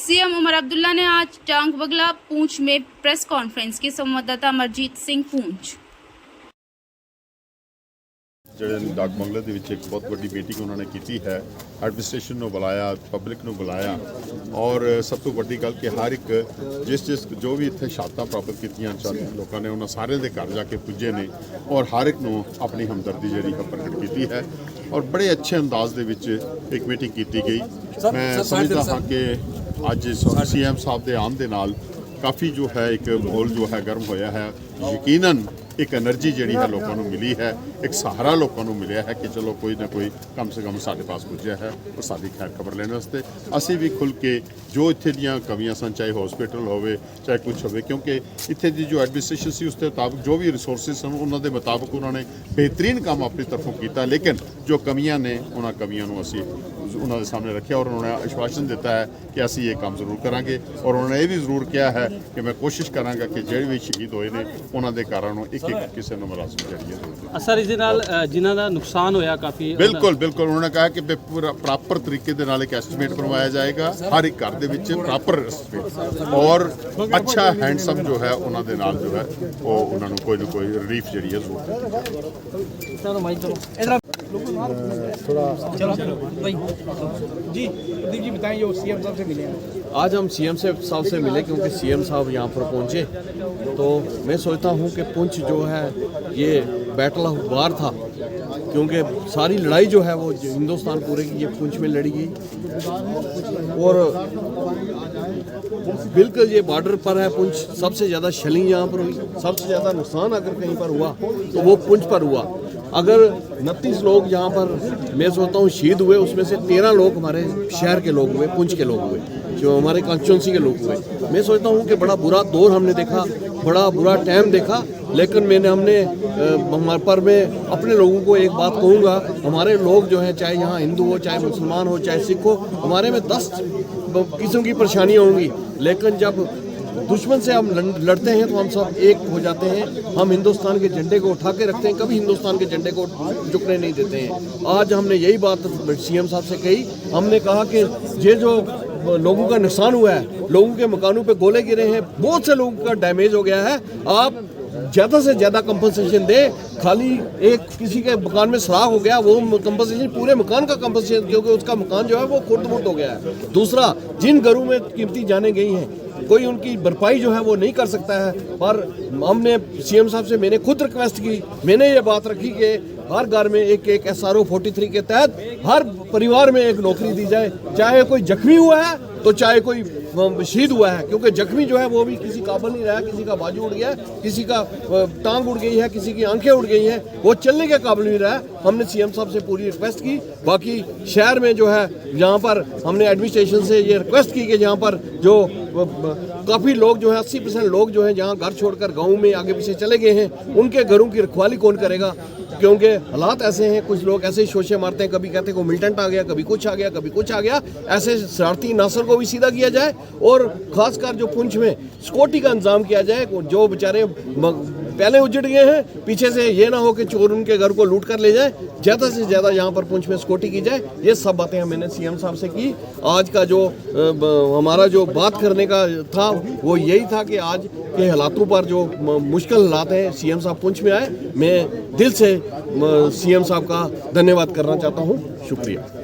CM Omar Abdullah ने आज टांग बगला पूंछ में प्रेस कॉन्फ्रेंस की। संवाददाता अमरजीत सिंह पूंछ। ਜਿਹੜੇ ਡਾਕ ਬੰਗਲੇ ਦੇ ਵਿੱਚ ਇੱਕ ਬਹੁਤ ਵੱਡੀ ਮੀਟਿੰਗ ਉਹਨਾਂ ਨੇ ਕੀਤੀ ਹੈ। ਐਡਮਿਨਿਸਟ੍ਰੇਸ਼ਨ ਨੂੰ ਬੁਲਾਇਆ, ਪਬਲਿਕ ਨੂੰ ਬੁਲਾਇਆ ਔਰ ਸਭ ਤੋਂ ਵੱਡੀ ਗੱਲ ਕਿ ਹਰ ਇੱਕ ਜਿਸ ਜੋ ਵੀ ਇੱਥੇ ਸ਼ਹਾਦਤਾਂ ਪ੍ਰਾਪਤ ਕੀਤੀਆਂ ਲੋਕਾਂ ਨੇ ਉਹਨਾਂ ਸਾਰਿਆਂ ਦੇ ਘਰ ਜਾ ਕੇ ਪੁੱਜੇ ਨੇ ਔਰ ਹਰ ਇੱਕ ਨੂੰ ਆਪਣੀ ਹਮਦਰਦੀ ਜਿਹੜੀ ਹੈ ਪ੍ਰਗਟ ਕੀਤੀ ਹੈ ਔਰ ਬੜੇ ਅੱਛੇ ਅੰਦਾਜ਼ ਦੇ ਵਿੱਚ ਇੱਕ ਮੀਟਿੰਗ ਕੀਤੀ ਗਈ। ਮੈਂ ਸਮਝਦਾ ਹਾਂ ਕਿ ਅੱਜ ਸੀਐਮ ਸਾਹਿਬ ਦੇ ਆਉਣ ਦੇ ਨਾਲ ਕਾਫੀ ਜੋ ਹੈ ਇੱਕ ਮਾਹੌਲ ਜੋ ਹੈ ਗਰਮ ਹੋਇਆ ਹੈ। ਯਕੀਨਨ एक एनर्जी जी है लोगों को मिली है, एक सहारा लोगों को मिले है कि चलो कोई ना कोई कम से कम साढ़े पास पुज्या है और साड़ी खैर खबर लेने वास्ते असी भी खुल के जो इत्थे दियां कमियां सन, चाहे हॉस्पिटल होवे चाहे कुछ होवे, क्योंकि इत्थे दी जो एडमिनिस्ट्रेशन सी उसके मुताबिक जो भी रिसोर्सिस सन उन्होंने मुताबिक उन्होंने बेहतरीन काम अपनी तरफों किया, लेकिन जो कमियां ने उन्होंने कमियां नूं असी उन्होंने सामने रखा और उन्होंने आश्वासन दिता है कि असी ये काम जरूर करांगे और उन्होंने ये भी जरूर किया है कि मैं कोशिश करांगा कि ਜਿਹੜੇ भी शहीद होए ने उन्होंने घरां नूं एक एक किसी नूं मुलाजम जरिए सर इस नाल जिन्हां दा नुकसान होया काफ़ी बिल्कुल बिल्कुल उन्होंने कहा कि पूरा प्रॉपर तरीके दे नाल एक एस्टीमेट बनवाया जाएगा हर एक घर दे विच प्रॉपर एस्टीमेट और अच्छा हैंडसम जो है उन्होंने दे नाल जो है वो उन्होंने कोई ना कोई रिलीफ जरिए जी प्रदीप जी बताएं जो सीएम साहब से मिले हैं। आज हम सीएम साहब से मिले क्योंकि सीएम साहब यहाँ पर पहुँचे, तो मैं सोचता हूँ कि पुंछ जो है ये बैटल ऑफ वार था, क्योंकि सारी लड़ाई जो है वो हिंदुस्तान पूरे की ये पुंछ में लड़ी गई और बिल्कुल ये बॉर्डर पर है पुंछ। सबसे ज़्यादा शलिंग यहाँ पर हुई, सबसे ज़्यादा नुकसान अगर कहीं पर हुआ तो वो पुंछ पर हुआ। अगर 29 लोग यहाँ पर मैं सोचता हूँ शहीद हुए, उसमें से 13 लोग हमारे शहर के लोग हुए, पुंछ के लोग हुए, जो हमारे कॉन्स्टिट्यूंसी के लोग हुए। मैं सोचता हूँ कि बड़ा बुरा दौर हमने देखा, बड़ा बुरा टाइम देखा, लेकिन मैं अपने लोगों को एक बात कहूँगा, हमारे लोग जो हैं चाहे यहाँ हिंदू हो, चाहे मुसलमान हो, चाहे सिख हो, हमारे में 10 किस्म की परेशानियाँ होंगी, लेकिन जब दुश्मन से हम लड़ते हैं तो हम सब एक हो जाते हैं। हम हिंदुस्तान के झंडे को उठा के रखते हैं, कभी हिंदुस्तान के झंडे को झुकने नहीं देते हैं। आज हमने यही बात सीएम साहब से कही, हमने कहा कि ये जो लोगों का नुकसान हुआ है, लोगों के मकानों पे गोले गिरे हैं, बहुत से लोगों का डैमेज हो गया है, आप ज़्यादा से ज़्यादा कंपनसेशन दे। खाली एक किसी के मकान में सराख हो गया वो कंपनसेशन, पूरे मकान का कंपनसेशन, क्योंकि उसका मकान जो है वो खुर्द-बुर्द हो गया है। दूसरा, जिन घरों में कीमती जाने गई हैं कोई उनकी भरपाई जो है वो नहीं कर सकता है, पर हमने सीएम साहब से मैंने खुद रिक्वेस्ट की, मैंने ये बात रखी कि हर घर में एक SRO 43 के तहत हर परिवार में एक नौकरी दी जाए, चाहे कोई जख्मी हुआ है तो चाहे कोई शहीद हुआ है, क्योंकि जख्मी जो है वो भी किसी काबिल नहीं रहा, किसी का बाजू उड़ गया है, किसी का टांग उड़ गई है, किसी की आंखें उड़ गई हैं, वो चलने के काबिल नहीं रहा। हमने सीएम साहब से पूरी रिक्वेस्ट की। बाकी शहर में जो है यहाँ पर हमने एडमिनिस्ट्रेशन से ये रिक्वेस्ट की कि यहाँ पर जो काफ़ी लोग जो हैं 80% लोग जो हैं जहाँ घर छोड़कर गाँव में आगे पीछे चले गए हैं, उनके घरों की रखवाली कौन करेगा, क्योंकि हालात ऐसे हैं। कुछ लोग ऐसे ही शोशे मारते हैं, कभी कहते हैं को मिलिटेंट आ गया, कभी कुछ आ गया, कभी कुछ आ गया। ऐसे शरारती नासर को भी सीधा किया जाए और ख़ासकर जो पुंछ में सिक्योरिटी का इंतजाम किया जाए। जो बेचारे पहले उजड़ गए हैं, पीछे से ये ना हो कि चोर उनके घर को लूट कर ले जाए, ज़्यादा से ज़्यादा यहाँ पर पुंछ में सिक्योरिटी की जाए। ये सब बातें मैंने सीएम साहब से की। आज का जो हमारा जो बात करने का था वो यही था कि आज के हालातों पर जो मुश्किल हालात हैं, सीएम साहब पुंछ में आए। मैं दिल से सीएम साहब का धन्यवाद करना चाहता हूँ। शुक्रिया।